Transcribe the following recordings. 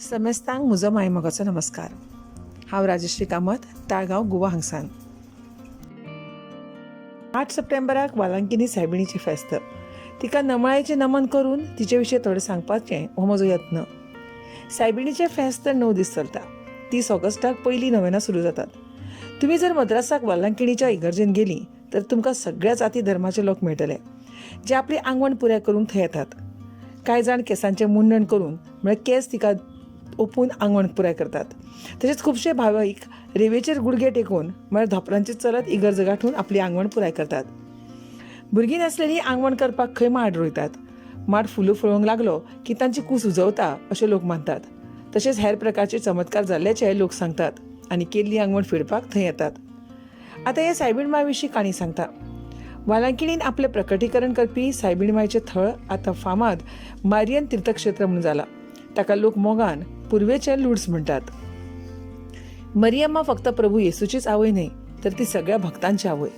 समेस्तांक म्हजो मायमोगाचो नमस्कार. हांव राजश्री कामत, ताळगांव, गोवा हांगसान. 8 सप्टेंबराक वालांकिनी सायबिणीची फेस्त. तिका नमळायेचें नमन करून तिचे विशीं थोडें सांगपाचें हो म्हजो यत्न. सायबिणीचें फेस्त 9 दीस चलता. 30 ऑगस्टाक पयलीं नोवेनां सुरू जातात. तुमी जर मद्रासाक वालांकिणीच्या इगर्जेन गेलीं तर तुमकां सगळ्या जाती धर्माचे लोक मेळटले, जे आपली आंगवण पुराय करूंक थंय येतात. कांय जाण केंसांचें मुंडण करून म्हळ्यार केंस तिका ओपून आंगवण पुराय करतात. तशेंच खुबशे भाविक रेंवेचेर गुडघे टेकून म्हळ्यार धोंपरांचेर चलत इगर्ज गांठून आपली आंगवण पुराय करतात. भुरगीं नासलेलीं आंगवण करपाक खंय माड रोयतात. माड फुलू फळोवंक लागलो की तांची कूस उजवता अशें लोक मानतात. तशेंच हेर प्रकारचे चमत्कार जाल्ल्याचे लोक सांगतात आनी केल्ली आंगवण फेडपाक थंय येतात. आतां हे सायबीण माय विशीं काणी सांगता. वालांकिणीन आपलें प्रकटीकरण करपी सायबीण मायचें थळ आतां फामाद मारियन तीर्थक्षेत्र म्हणून जाला. ताका लोक मोगान पुर्वेचे लुड्स म्हणटात. मरियम्मा फक्त प्रभू येसूचीच आवय न्हय, तर ती सगळ्या भक्तांची आवय.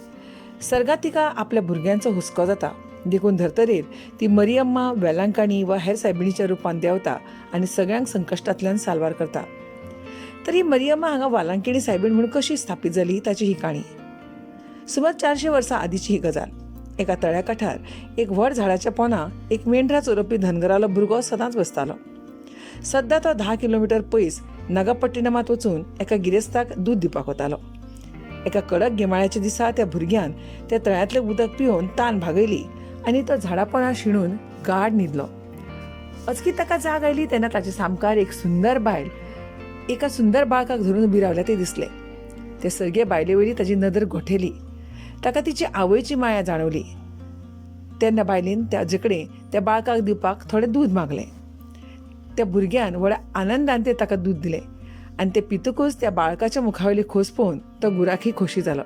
सर्गात तिका आपल्या भुरग्यांचो हुस्को जाता. देखून धर्तरेर ती मरियम्मा वेलांकाणी वा हेर सायबिणीच्या रुपान देंवता आनी सगळ्यांक संकश्टांतल्यान साल्वार करता. तर ही मरियम्मा हांगा वालांकिणी सायबीण म्हणून कशी स्थापीत जाली ताची ही काणी. सुमार 400 वर्सां आदींची ही गजाल. एका तळ्या कांठार एक व्हड झाडाच्या पोंदा एक मेंढरां चोरोवपी धनगरालो भुरगो सदांच बसतालो. सद्दां तो 10 किलोमीटर पयस नागापट्टिनमांत वचून एका गिरेस्ताक दूद दिवपाक वतालो. एका कडक गिमाळ्याच्या दिसा त्या भुरग्यान त्या तळ्यांतलें उदक पिवन तान भागयली आनी तो झाडा पोंदा शिणून गाढ न्हिदलो. अचकीत ताका जाग आयली तेन्ना ताचे सामकार एक सुंदर बायल एका सुंदर बाळकाक धरून उबी रावल्या ते दिसले. ते सर्गे बायले वयली ताची नदर घोटेली. ताका तिची आवयची माया जाणवली. तेन्ना बायलेन ताजे कडेन त्या बाळकाक दिवपाक थोडें दूद मागलें. त्या भुरग्यान व्हड्या आनंदान ते ताका दूद दिलें आनी ते पितूकच त्या बाळकाच्या मुखावयली खोस पळोवन तो गुराखी खोशी जालो.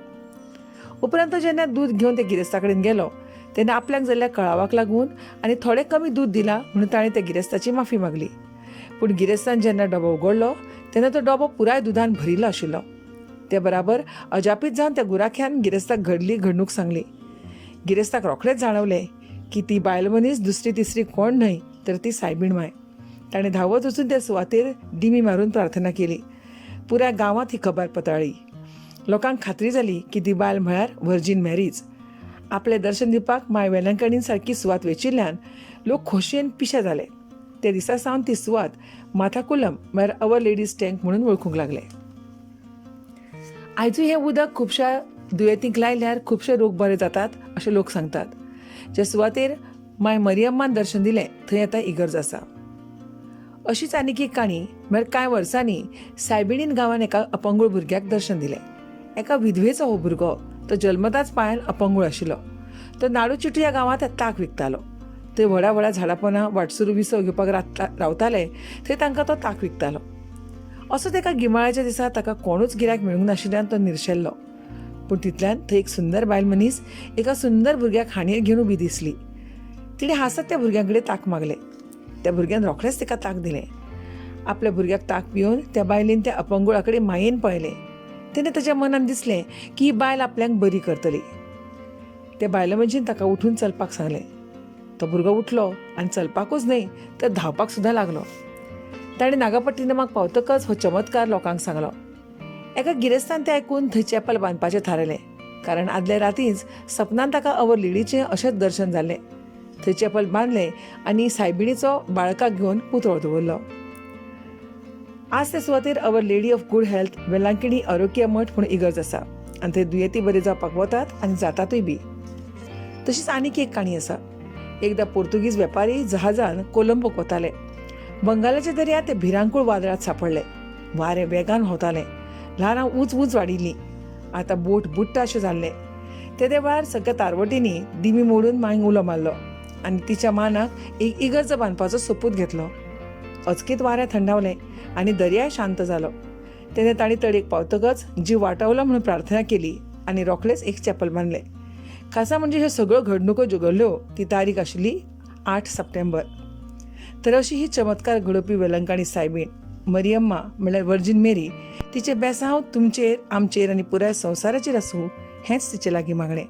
उपरांत जेन्ना दूद घेवन ते गिरेस्ता कडेन गेलो तेन्ना आपल्याक जाल्ल्या कळावाक लागून आनी थोडें कमी दूद दिलां म्हणून ताणें त्या गिरेस्ताची माफी मागली. पूण गिरेस्तान जेन्ना डबो उगडलो तेन्ना तो डबो पुराय दुदान भरिल्लो आशिल्लो. ते बराबर अजापीत जावन त्या गुराख्यान गिरेस्ताक घडली घडणूक सांगली. गिरेस्ताक रोखडेंच जाणवलें की ती बायल मनीस दुसरी तिसरी कोण न्हय, तर ती सायबीण माय. ताणें धांवत वचून त्या सुवातेर दिमी मारून प्रार्थना केली. पुराय गांवांत ही खबर पताळी. लोकांक खात्री जाली की ती बायल म्हळ्यार व्हर्जीन मॅरीज. आपलें दर्शन दिवपाक माय वेलंकणीन सारकी सुवात वेचिल्ल्यान लोक खोशयेन पिशे जाले. ते दिसा सावन ती सुवात माथाकुलम म्हळ्यार अवर लेडीज टँक म्हणून वळखूंक लागले. आयजूय हें उदक खुबश्या दुयेंतींक लायल्यार खुबशे रोग बरे जातात अशें लोक सांगतात. जे सुवातेर माय मरियम्मान दर्शन दिलें थंय आतां इगर्ज आसा. अशीच आनीक एक काणी म्हळ्यार कांय वर्सांनी सायबिणीन गांवांत एका अपंगूळ भुरग्याक दर्शन दिलें. एका विधवेचो हो भुरगो. तो जल्मताच पांयान अपंगूळ आशिल्लो. तो नाडूचिटू ह्या गांवांत ताक विकतालो. थंय व्हडा व्हडा झाडां पोंदा वाटसरू विसो घेवपाक रावताले थंय तांकां तो ताक विकतालो. असो एका गिमाळ्याच्या दिसा ताका कोणूच गिरायक मेळूंक नाशिल्ल्यान तो निर्शेल्लो. पूण तितल्यान थंय एक सुंदर बायल मनीस एका सुंदर भुरग्याक हांडीर घेवन उबी दिसली. तिणें हांसत त्या भुरग्या कडेन ताक मागलें. त्या भुरग्यान रोखडेंच ताका ताक दिलें. आपल्या भुरग्याक ताक पिवन त्या बायलेन त्या अपंगुळा कडेन मायेन पळयलें. तेन्ना ताच्या मनान दिसलें की ही बायल आपल्याक बरी करतली. त्या बायले मनशान ताका उठून चलपाक सांगलें. तो भुरगो उठलो आनी चलपाकूच न्हय तर धांवपाक सुद्दां लागलो. ताणें नागापट्टिनमाक पावतकच हो चमत्कार लोकांक सांगलो. एका गिरेस्तान तें आयकून थंय चॅपल बांदपाचें थारायलें, कारण आदले रातींच सपनान ताका अवर लेडीचें अशेंच दर्शन जाल्लें. थंय चॅपल बांदलें आनी सायबिणीचो बाळकाक घेवन पुतळो दवरलो. आज त्या सुवातेर Our Lady of Good Health Velankanni आरोग्य मठ म्हणून इगर्ज आसा आनी थंय दुयेंती बरी जावपाक वतात आनी जातातूय बी. तशीच आनीक एक काणी आसा. एकदां पोर्तुगीज वेपारी जहाजान कोलंबोक वताले. बंगालाच्या दर्यांत ते भिरांकूळ वादळांत सांपडले. वारें वेगान व्हांवतालें. ल्हारां उंच उंच वाडिल्लीं. आतां बोट बुडटा अशें जाल्लें. ते वेळार सगळ्या तारवटींनी दिमी मोडून मांयक उलो मारलो आनी तिच्या मानाक एक इगर्ज बांदपाचो सोपूत घेतलो. अचकीत वारें थंडावलें आनी दर्याय शांत जालो. तेन्ना तांणी तडेक पावतकच जीव वाटावलो म्हणून प्रार्थना केली आनी रोखडेंच एक चॅपल बांदलें. खासा म्हणजे ह्यो सगळ्यो घडणुको ज्यो ती तारीख आशिल्ली 8 सप्टेंबर. तर अशी ही चमत्कार घडोवपी वेलंकाणी सायबीण मरियम्मा म्हळ्यार व्हर्जीन मेरी तिचे बेसांव तुमचेर, आमचेर आनी पुराय संवसाराचेर आसूं हेंच तिचे लागीं मागणें.